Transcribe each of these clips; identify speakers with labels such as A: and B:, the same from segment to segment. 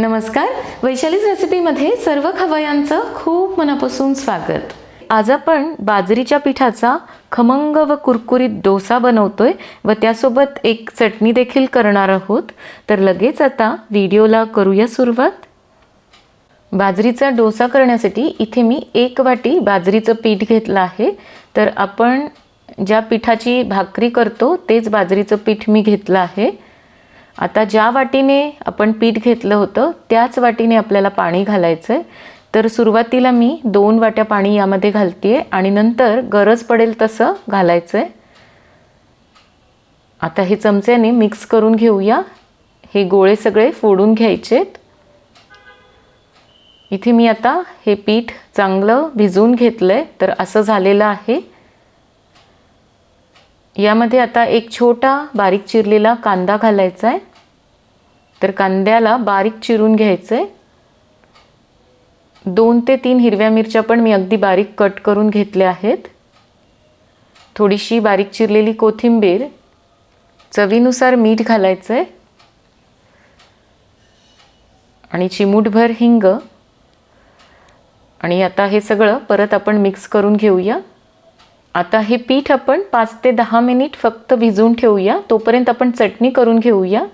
A: नमस्कार, वैशालीज रेसिपीमध्ये सर्व खवय्यांचं खूप मनापासून स्वागत। आज आपण बाजरीच्या पिठाचा खमंग व कुरकुरीत डोसा बनवतोय व त्यासोबत एक चटणी देखील करणार आहोत। तर लगेच आता व्हिडिओला करूया सुरुवात। बाजरीचा डोसा करण्यासाठी इथे मी 1 वाटी बाजरीचं पीठ घेतलं आहे। तर आपण ज्या पिठाची भाकरी करतो तेच बाजरीचं पीठ मी घेतलं आहे। आता ज्या वाटीने आपण पीठ घेतलं होतं त्याच वाटीने आपल्याला पाणी घालायचं आहे। तर सुरुवातीला मी 2 वाट्या पाणी यामध्ये घालतेय आणि नंतर गरज पडेल तसं घालायचं आहे। आता हे चमच्याने मिक्स करून घेऊया। हे गोळे सगळे फोडून घ्यायचेत। इथे मी आता हे पीठ चांगलं भिजवून घेतलंय। तर असं झालेलं आहे। यामध्ये आता एक छोटा बारीक चिरलेला कांदा घालायचा आहे। तर कांद्याला बारीक चिरून घ्यायचं आहे। 2 ते 3 हिरव्या मिरच्या पण मी अगदी बारीक कट करून घेतल्या आहेत। थोडीशी बारीक चिरलेली कोथिंबीर, चवीनुसार मीठ घालायचं आहे आणि चिमूटभर हिंग। आणि आता हे सगळं परत आपण मिक्स करून घेऊया। आता हे पीठ आपण 5 ते 10 मिनिट फक्त भिजवून ठेवूया। तोपर्यंत आपण चटणी करून घेऊया।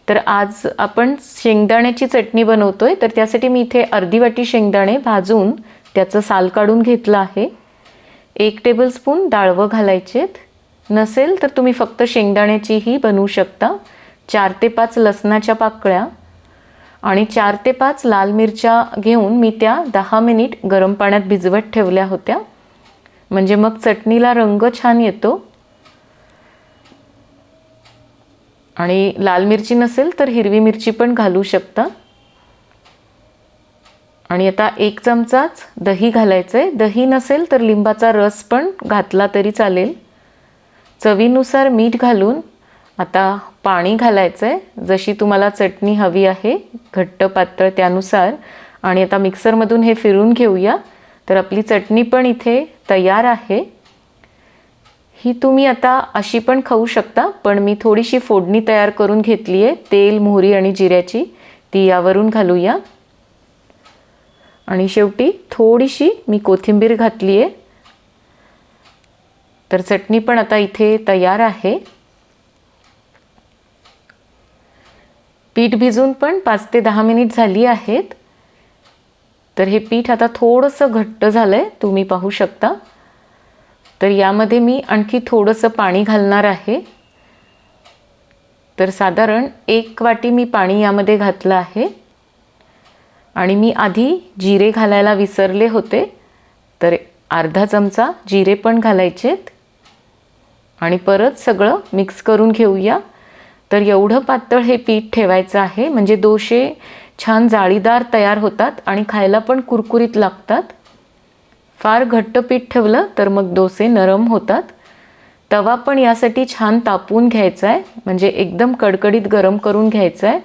A: तर आज आपण शेंगदाण्याची चटणी बनवतोय। तर त्यासाठी मी इथे अर्धी वाटी शेंगदाणे भाजून त्याचं साल काढून घेतलं आहे। 1 टेबलस्पून डाळवं घालायचेत। नसेल तर तुम्ही फक्त शेंगदाण्याचीही बनवू शकता। 4 ते 5 लसणाच्या पाकळ्या आणि 4 ते 5 लाल मिरच्या घेऊन मी त्या 10 मिनिट गरम पाण्यात भिजवत ठेवल्या होत्या। म्हणजे मग चटणीला रंग छान येतो। आणि लाल मिरची नसेल तर हिरवी मिरची पण घालू शकता। आणि आता 1 चमचाच दही घालायचं आहे। दही नसेल तर लिंबाचा रस पण घातला तरी चालेल। चवीनुसार मीठ घालून आता पाणी घालायचं आहे। जशी तुम्हाला चटणी हवी आहे घट्ट पातळ त्यानुसार। आणि आता मिक्सरमधून हे फिरून घेऊया। तर आपली चटणी पण इथे तयार आहे। ही तुम्ही आता अशी पण खाऊ शकता, पण मी थोडीशी फोडणी तयार करून घेतली आहे। तेल, मोहरी आणि जिऱ्याची ती यावरून घालूया। आणि शेवटी थोडीशी मी कोथिंबीर घातली आहे। तर चटणी पण आता इथे तयार आहे। पीठ भिजून पण 5 ते 10 मिनिट झाली आहेत। तर हे पीठ आता थोडंसं घट्ट झालंय, तुम्ही पाहू शकता। तर यामध्ये मी आणखी थोडंसं पाणी घालणार आहे। तर साधारण 1 वाटी मी पाणी यामध्ये घातलं आहे। आणि मी आधी जिरे घालायला विसरले होते, तर अर्धा चमचा जिरे पण घालायचेत। आणि परत सगळं मिक्स करून घेऊया। तर एवढं पातळ हे पीठ ठेवायचं आहे, म्हणजे डोसे छान जाळीदार तयार होतात आणि खायला पण कुरकुरीत लागतात। फार घट्ट पीठ ठेवलं तर मग डोसे नरम होतात। तवा पण यासाठी छान तापवून घ्यायचा आहे, म्हणजे एकदम कडकडीत गरम करून घ्यायचा आहे।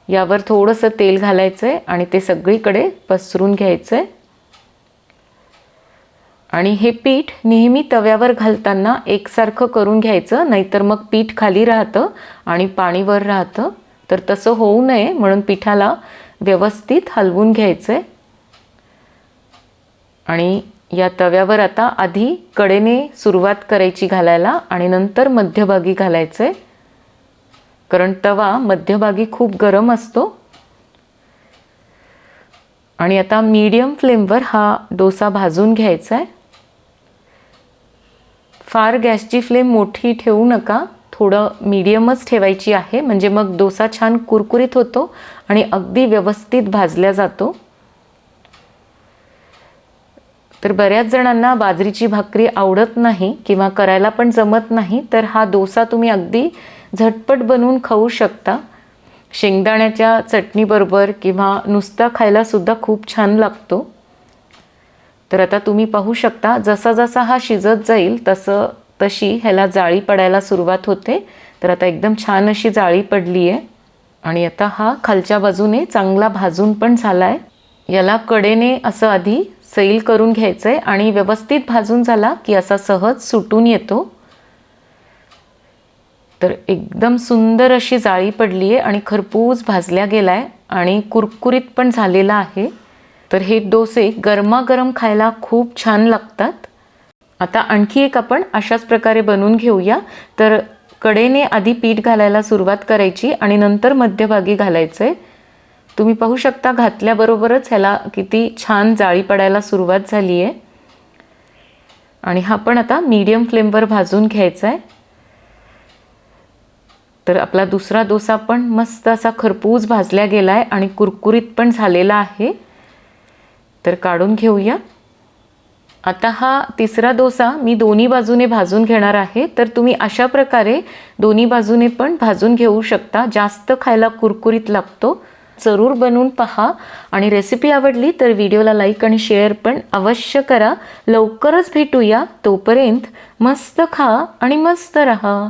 A: यावर थोडंसं तेल घालायचं आहे आणि ते सगळीकडे पसरून घ्यायचं आहे। आणि हे पीठ नेहमी तव्यावर घालताना एकसारखं करून घ्यायचं, नाहीतर मग पीठ खाली राहतं आणि पाणी वर राहतं। तर तसं होऊ नये म्हणून पिठाला व्यवस्थित हलवून घ्यायचं आहे। आणि या तव्यावर आता आधी कडेने सुरुवात करायची घालायला आणि नंतर मध्यभागी घालायचं आहे, कारण तवा मध्यभागी खूप गरम असतो। आणि आता मीडियम फ्लेमवर हा डोसा भाजून घ्यायचा आहे। फार गॅसची फ्लेम मोठी ठेवू नका, थोडं मीडियमच ठेवायची आहे, म्हणजे मग डोसा छान कुरकुरीत होतो आणि अगदी व्यवस्थित भाजला जातो। तर बऱ्याच जणांना बाजरीची भाकरी आवडत नाही किंवा करायला पण जमत नाही, तर हा डोसा तुम्ही अगदी झटपट बनवून खाऊ शकता। शेंगदाण्याच्या चटणीबरोबर किंवा नुसता खायला सुद्धा खूप छान लागतो। तर आता तुम्ही पाहू शकता जसा जसा हा शिजत जाईल तशी ह्याला जाळी पडायला सुरुवात होते। तर आता एकदम छान अशी जाळी पडली आहे। आणि आता हा खालच्या बाजूने चांगला भाजून पण झाला आहे। याला कडेने असं आधी सैल करून घ्यायचं आहे आणि व्यवस्थित भाजून झाला की असा सहज सुटून येतो। तर एकदम सुंदर अशी जाळी पडली आहे आणि खरपूस भाजल्या गेला आहे आणि कुरकुरीत पण झालेला आहे। तर हे डोसे गरमागरम खायला खूप छान लागतात। आता आणखी एक आपण अशाच प्रकारे बनवून घेऊया। तर कडेने आधी पीठ घालायला सुरुवात करायची आणि नंतर मध्यभागी घालायचं आहे। तुम्ही पाहू शकता घातल्याबरोबरच ह्याला किती छान जाळी पडायला सुरुवात झाली आहे। आणि हा पण आता मीडियम फ्लेमवर भाजून घ्यायचा आहे। तर आपला दुसरा डोसा पण मस्त असा खरपूस भाजला गेला आहे आणि कुरकुरीत पण झालेला आहे। तर काढून घेऊया। आता हा तिसरा डोसा मी दोन्ही बाजूने भाजून घेणार आहे। तर तुम्ही अशा प्रकारे दोन्ही बाजूने पण भाजून घेऊ शकता, जास्त खायला कुरकुरीत लागतो। जरूर बनवून पहा आणि रेसिपी आवडली तर व्हिडिओला लाईक आणि शेअर पण अवश्य करा। लवकरच भेटूया, तोपर्यंत मस्त खा आणि मस्त रहा।